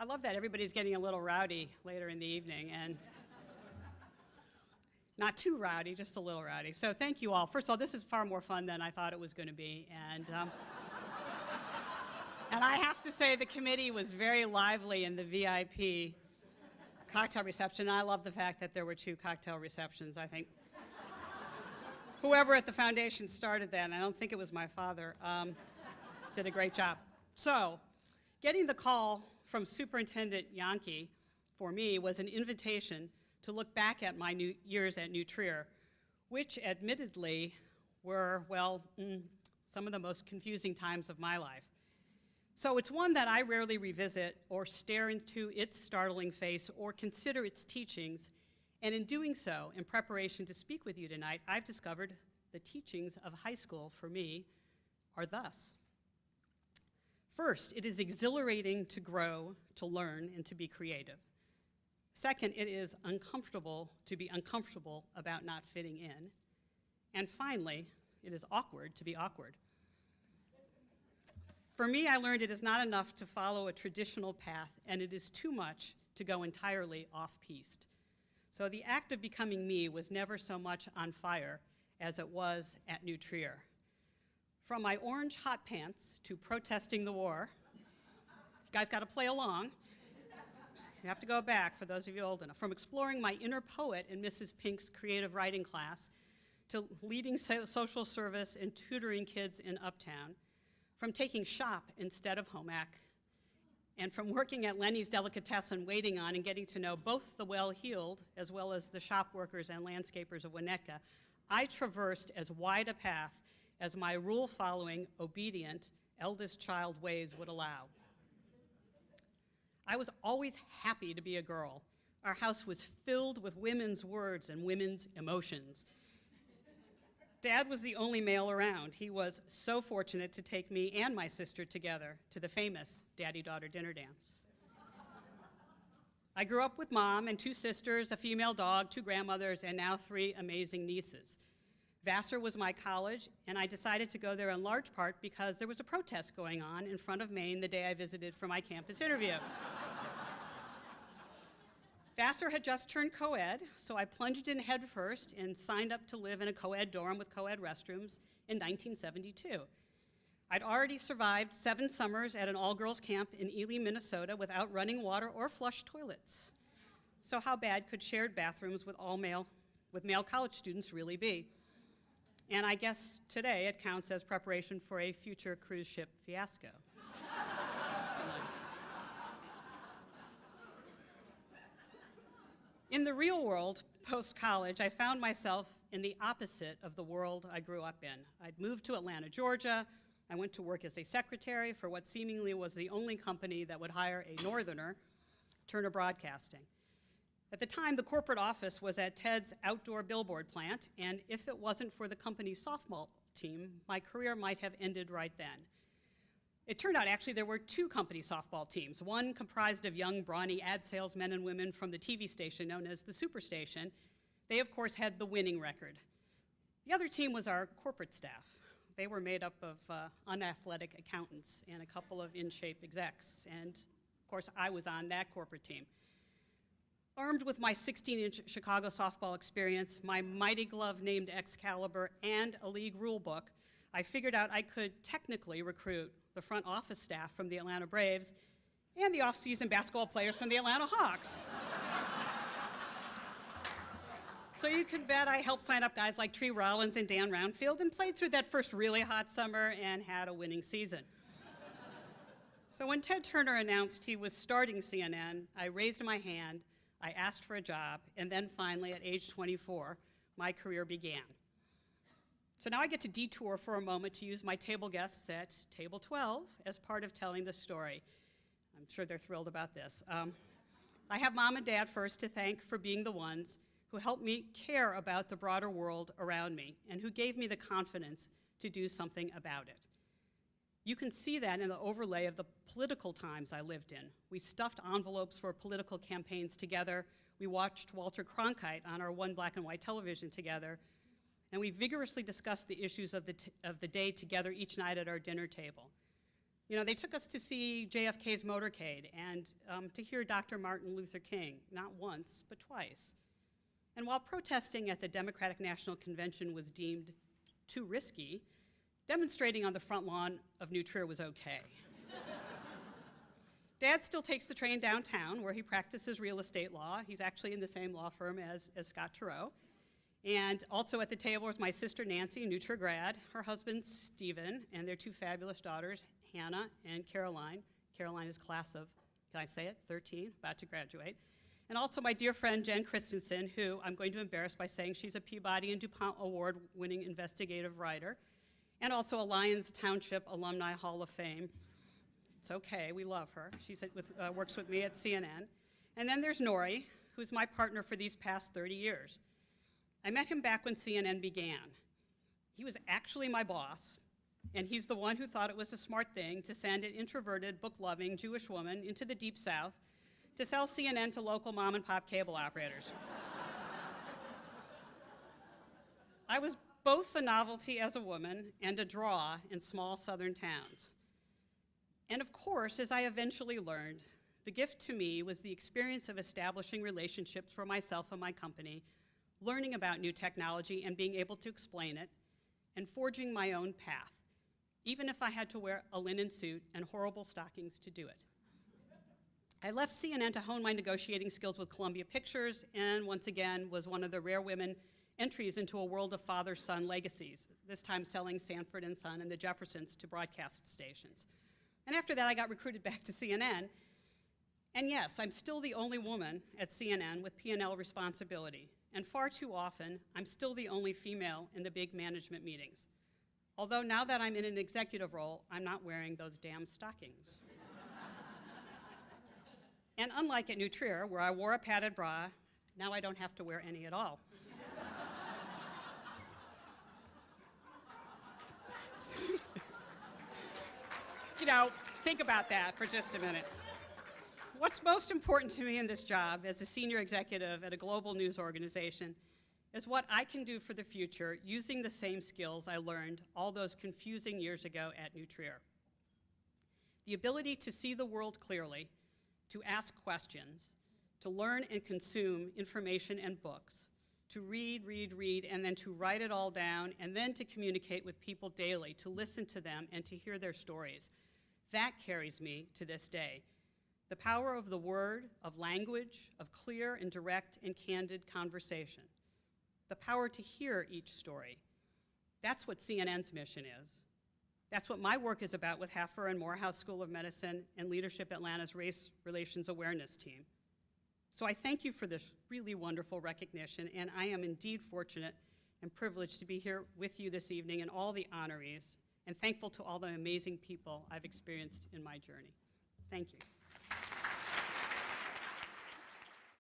I love that everybody's getting a little rowdy later in the evening, and not too rowdy, just a little rowdy. So thank you all. First of all, this is far more fun than I thought it was going to be, and I have to say the committee was very lively in the VIP cocktail reception. I love the fact that there were 2 cocktail receptions. I think whoever at the foundation started that, and I don't think it was my father, did a great job. So, getting the call from Superintendent Yankee for me was an invitation to look back at my years at New Trier, which admittedly were, well, some of the most confusing times of my life. So it's one that I rarely revisit or stare into its startling face or consider its teachings, and in doing so, in preparation to speak with you tonight, I've discovered the teachings of high school for me are thus. First, it is exhilarating to grow, to learn, and to be creative. Second, it is uncomfortable to be uncomfortable about not fitting in. And finally, it is awkward to be awkward. For me, I learned it is not enough to follow a traditional path, and it is too much to go entirely off-piste. So the act of becoming me was never so much on fire as it was at New Trier. From my orange hot pants to protesting the war, you guys got to play along. You have to go back for those of you old enough. From exploring my inner poet in Mrs. Pink's creative writing class to leading social service and tutoring kids in Uptown, from taking shop instead of home ec, and from working at Lenny's Delicatessen waiting on and getting to know both the well-heeled as well as the shop workers and landscapers of Winnetka, I traversed as wide a path as my rule-following, obedient, eldest child ways would allow. I was always happy to be a girl. Our house was filled with women's words and women's emotions. Dad was the only male around. He was so fortunate to take me and my sister together to the famous daddy-daughter dinner dance. I grew up with Mom and 2 sisters, a female dog, 2 grandmothers, and now 3 amazing nieces. Vassar was my college, and I decided to go there in large part because there was a protest going on in front of Maine the day I visited for my campus interview. Vassar had just turned co-ed, so I plunged in headfirst and signed up to live in a co-ed dorm with co-ed restrooms in 1972. I'd already survived 7 summers at an all-girls camp in Ely, Minnesota without running water or flush toilets. So how bad could shared bathrooms with male college students really be? And I guess today it counts as preparation for a future cruise ship fiasco. In the real world, post-college, I found myself in the opposite of the world I grew up in. I'd moved to Atlanta, Georgia. I went to work as a secretary for what seemingly was the only company that would hire a northerner, Turner Broadcasting. At the time, the corporate office was at Ted's outdoor billboard plant, and if it wasn't for the company's softball team, my career might have ended right then. It turned out, actually, there were 2 company softball teams, one comprised of young, brawny ad salesmen and women from the TV station known as the Superstation. They, of course, had the winning record. The other team was our corporate staff. They were made up of unathletic accountants and a couple of in-shape execs, and, of course, I was on that corporate team. Armed with my 16-inch Chicago softball experience, my mighty glove named Excalibur, and a league rule book, I figured out I could technically recruit the front office staff from the Atlanta Braves and the off-season basketball players from the Atlanta Hawks. So you can bet I helped sign up guys like Tree Rollins and Dan Roundfield and played through that first really hot summer and had a winning season. So when Ted Turner announced he was starting CNN, I raised my hand, I asked for a job, and then finally, at age 24, my career began. So now I get to detour for a moment to use my table guests at table 12 as part of telling the story. I'm sure they're thrilled about this. I have Mom and Dad first to thank for being the ones who helped me care about the broader world around me and who gave me the confidence to do something about it. You can see that in the overlay of the political times I lived in. We stuffed envelopes for political campaigns together. We watched Walter Cronkite on our one black and white television together. And we vigorously discussed the issues of the day together each night at our dinner table. You know, they took us to see JFK's motorcade and to hear Dr. Martin Luther King, not once, but twice. And while protesting at the Democratic National Convention was deemed too risky, demonstrating on the front lawn of New Trier was okay. Dad still takes the train downtown where he practices real estate law. He's actually in the same law firm as Scott Turow. And also at the table was my sister Nancy, a New Trier grad, her husband Stephen, and their two fabulous daughters, Hannah and Caroline. Caroline is class of, can I say it, 13, about to graduate. And also my dear friend Jen Christensen, who I'm going to embarrass by saying she's a Peabody and DuPont Award-winning investigative writer, and also a Lyons Township Alumni Hall of Fame. It's okay, we love her. She works with me at CNN. And then there's Nori, who's my partner for these past 30 years. I met him back when CNN began. He was actually my boss, and he's the one who thought it was a smart thing to send an introverted, book-loving Jewish woman into the Deep South to sell CNN to local mom-and-pop cable operators. I was both a novelty as a woman and a draw in small southern towns. And of course, as I eventually learned, the gift to me was the experience of establishing relationships for myself and my company, learning about new technology and being able to explain it, and forging my own path, even if I had to wear a linen suit and horrible stockings to do it. I left CNN to hone my negotiating skills with Columbia Pictures, and once again was one of the rare women entries into a world of father-son legacies, this time selling Sanford & Son and the Jeffersons to broadcast stations. And after that, I got recruited back to CNN. And yes, I'm still the only woman at CNN with P&L responsibility. And far too often, I'm still the only female in the big management meetings. Although now that I'm in an executive role, I'm not wearing those damn stockings. And unlike at New Trier, where I wore a padded bra, now I don't have to wear any at all. You know, think about that for just a minute. What's most important to me in this job as a senior executive at a global news organization is what I can do for the future using the same skills I learned all those confusing years ago at New Trier. The ability to see the world clearly, to ask questions, to learn and consume information and books, to read, and then to write it all down, and then to communicate with people daily, to listen to them and to hear their stories. That carries me to this day. The power of the word, of language, of clear and direct and candid conversation. The power to hear each story. That's what CNN's mission is. That's what my work is about with Haffer and Morehouse School of Medicine and Leadership Atlanta's Race Relations Awareness team. So I thank you for this really wonderful recognition, and I am indeed fortunate and privileged to be here with you this evening and all the honorees, and thankful to all the amazing people I've experienced in my journey. Thank you.